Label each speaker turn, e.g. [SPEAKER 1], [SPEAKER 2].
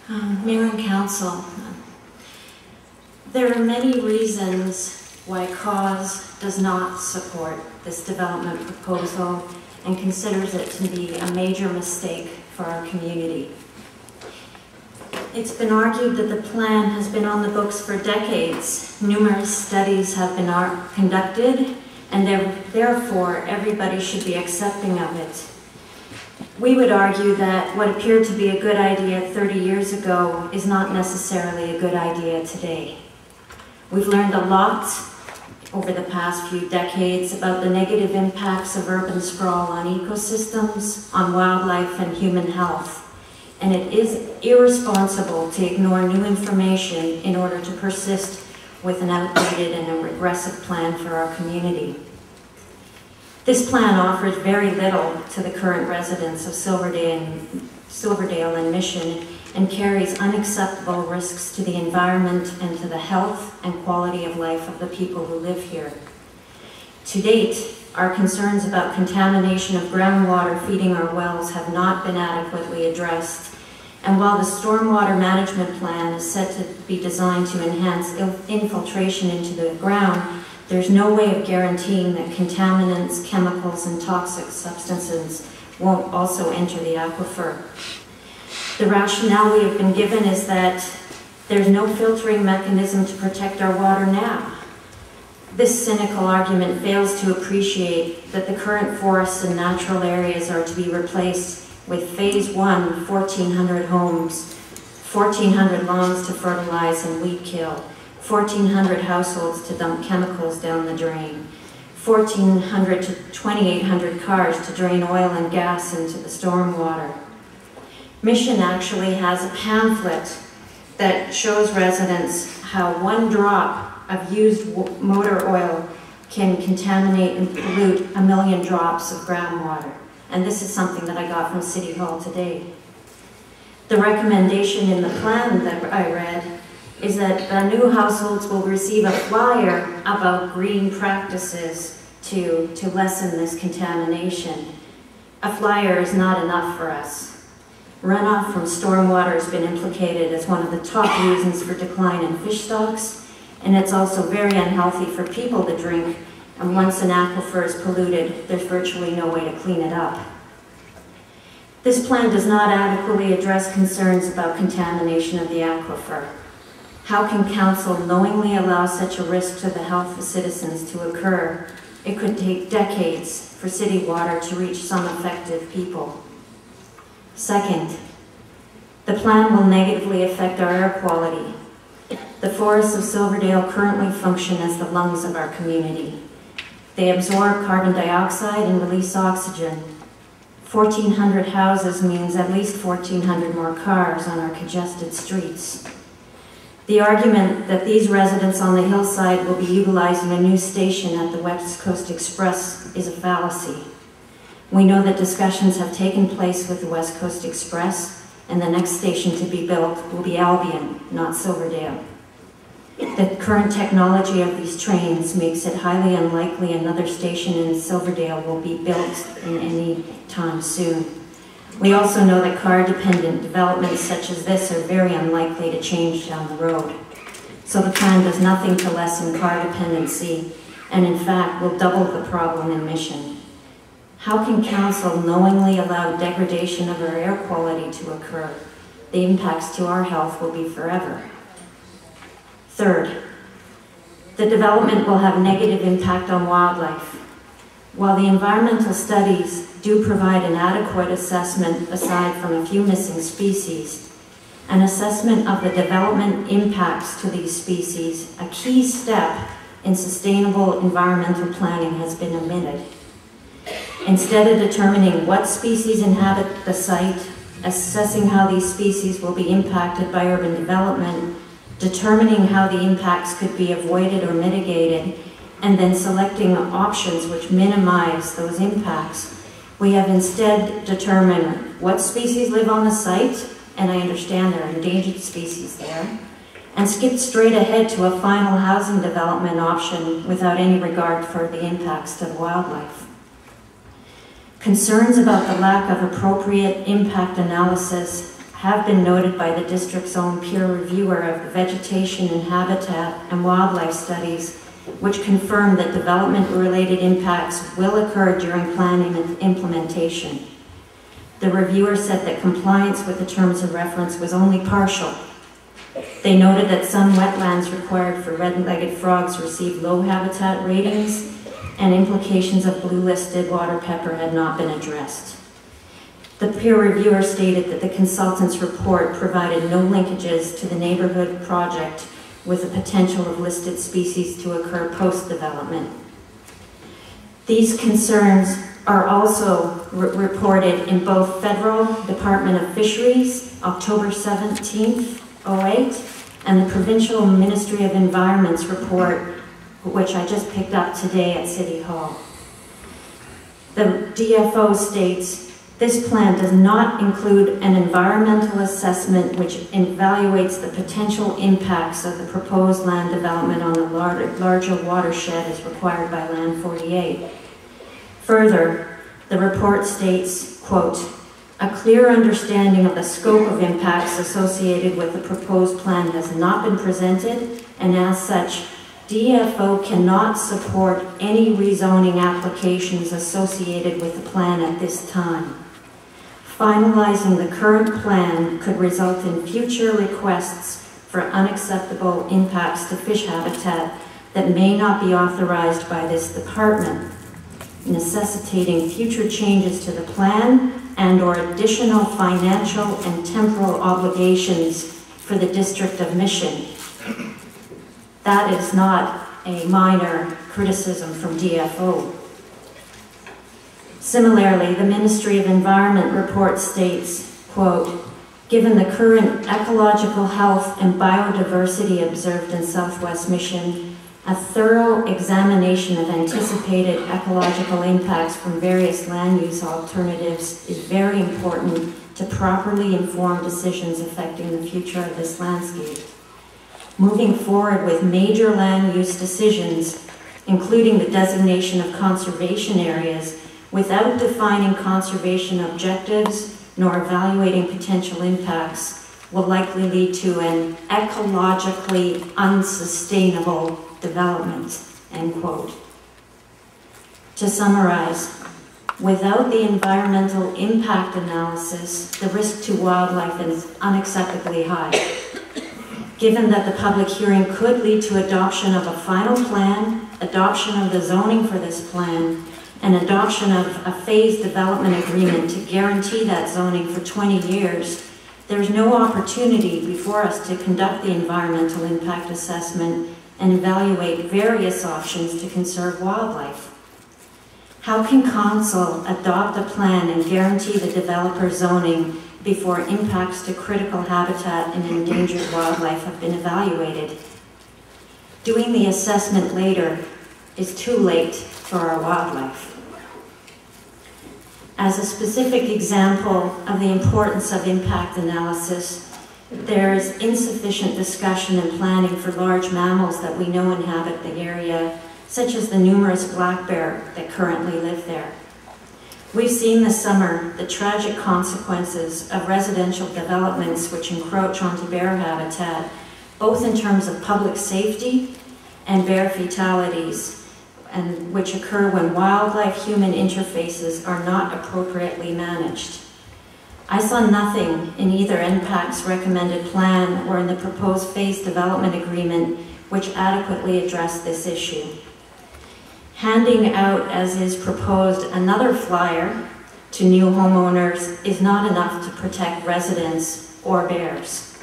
[SPEAKER 1] Mayor and Council, there are many reasons why CAUSE does not support this development proposal and considers it to be a major mistake for our community. It's been argued that the plan has been on the books for decades. Numerous studies have been conducted, and therefore everybody should be accepting of it. We would argue that what appeared to be a good idea 30 years ago is not necessarily a good idea today. We've learned a lot over the past few decades about the negative impacts of urban sprawl on ecosystems, on wildlife, and human health. And it is irresponsible to ignore new information in order to persist with an outdated and a regressive plan for our community. This plan offers very little to the current residents of Silverdale and Mission and carries unacceptable risks to the environment and to the health and quality of life of the people who live here. To date, our concerns about contamination of groundwater feeding our wells have not been adequately addressed. And while the stormwater management plan is said to be designed to enhance infiltration into the ground, there's no way of guaranteeing that contaminants, chemicals, and toxic substances won't also enter the aquifer. The rationale we have been given is that there's no filtering mechanism to protect our water now. This cynical argument fails to appreciate that the current forests and natural areas are to be replaced with Phase 1, 1,400 homes, 1,400 lawns to fertilize and weed kill, 1,400 households to dump chemicals down the drain, 1,400 to 2,800 cars to drain oil and gas into the stormwater. Mission actually has a pamphlet that shows residents how 1 drop of used motor oil can contaminate and pollute 1 million drops of groundwater. And this is something that I got from City Hall today. The recommendation in the plan that I read is that the new households will receive a flyer about green practices to lessen this contamination. A flyer is not enough for us. Runoff from stormwater has been implicated as one of the top reasons for decline in fish stocks, and it's also very unhealthy for people to drink, and once an aquifer is polluted, there's virtually no way to clean it up. This plan does not adequately address concerns about contamination of the aquifer. How can council knowingly allow such a risk to the health of citizens to occur? It could take decades for city water to reach some affected people. Second, the plan will negatively affect our air quality. The forests of Silverdale currently function as the lungs of our community. They absorb carbon dioxide and release oxygen. 1,400 houses means at least 1,400 more cars on our congested streets. The argument that these residents on the hillside will be utilizing a new station at the West Coast Express is a fallacy. We know that discussions have taken place with the West Coast Express, and the next station to be built will be Albion, not Silverdale. The current technology of these trains makes it highly unlikely another station in Silverdale will be built in any time soon. We also know that car-dependent developments such as this are very unlikely to change down the road. So the plan does nothing to lessen car dependency, and in fact will double the problem in Mission. How can council knowingly allow degradation of our air quality to occur? The impacts to our health will be forever. Third, the development will have negative impact on wildlife. While the environmental studies do provide an adequate assessment aside from a few missing species, an assessment of the development impacts to these species, a key step in sustainable environmental planning, has been omitted. Instead of determining what species inhabit the site, assessing how these species will be impacted by urban development, determining how the impacts could be avoided or mitigated, and then selecting options which minimize those impacts, we have instead determined what species live on the site, and I understand there are endangered species there, and skipped straight ahead to a final housing development option without any regard for the impacts to the wildlife. Concerns about the lack of appropriate impact analysis have been noted by the district's own peer reviewer of the vegetation and habitat and wildlife studies, which confirm that development-related impacts will occur during planning and implementation. The reviewer said that compliance with the terms of reference was only partial. They noted that some wetlands required for red-legged frogs received low habitat ratings, and implications of blue-listed water pepper had not been addressed. The peer reviewer stated that the consultant's report provided no linkages to the neighborhood project with the potential of listed species to occur post-development. These concerns are also reported in both Federal Department of Fisheries, October 17th, 08, and the Provincial Ministry of Environment's report, which I just picked up today at City Hall. The DFO states, this plan does not include an environmental assessment which evaluates the potential impacts of the proposed land development on the larger watershed as required by Land 48. Further, the report states, quote, a clear understanding of the scope of impacts associated with the proposed plan has not been presented, and as such, DFO cannot support any rezoning applications associated with the plan at this time. Finalizing the current plan could result in future requests for unacceptable impacts to fish habitat that may not be authorized by this department, necessitating future changes to the plan and/or additional financial and temporal obligations for the District of Mission. That is not a minor criticism from DFO. Similarly, the Ministry of Environment report states, quote, given the current ecological health and biodiversity observed in Southwest Mission, a thorough examination of anticipated ecological impacts from various land use alternatives is very important to properly inform decisions affecting the future of this landscape. Moving forward with major land use decisions, including the designation of conservation areas, without defining conservation objectives nor evaluating potential impacts, will likely lead to an ecologically unsustainable development, end quote. To summarize, without the environmental impact analysis, the risk to wildlife is unacceptably high. Given that the public hearing could lead to adoption of a final plan, adoption of the zoning for this plan, and adoption of a phased development agreement to guarantee that zoning for 20 years, there's no opportunity before us to conduct the environmental impact assessment and evaluate various options to conserve wildlife. How can council adopt a plan and guarantee the developer zoning before impacts to critical habitat and endangered wildlife have been evaluated? Doing the assessment later is too late for our wildlife. As a specific example of the importance of impact analysis, there is insufficient discussion and planning for large mammals that we know inhabit the area, such as the numerous black bear that currently live there. We've seen this summer the tragic consequences of residential developments which encroach onto bear habitat, both in terms of public safety and bear fatalities, and which occur when wildlife-human interfaces are not appropriately managed. I saw nothing in either NPAC's recommended plan or in the proposed phased development agreement which adequately addressed this issue. Handing out, as is proposed, another flyer to new homeowners is not enough to protect residents or bears.